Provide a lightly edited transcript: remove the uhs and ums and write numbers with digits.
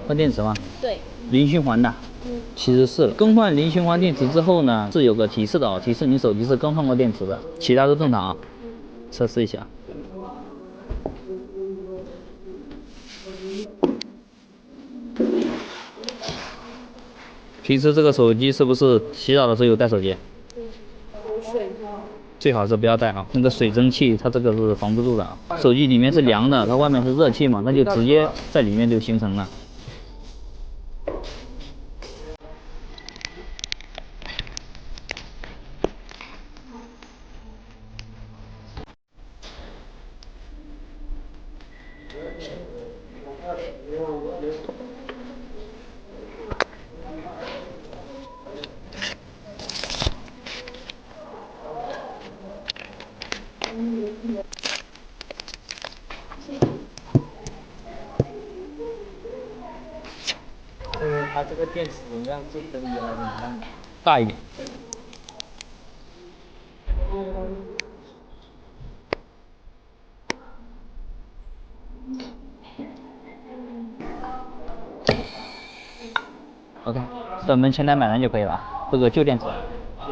换电池吗？对。零循环的。其实是更换零循环电池之后呢，是有个提示的哦，提示你手机是更换过电池的，其他都正常啊。测试一下。平时这个手机是不是洗澡的时候有带手机？有水。最好是不要带啊，那个水蒸气它这个是防不住的啊。手机里面是凉的，它外面是热气嘛，那就直接在里面就形成了。它这个电池容量就跟原来的一样的，大一点。OK，等门前台买单就可以了，这个旧电池。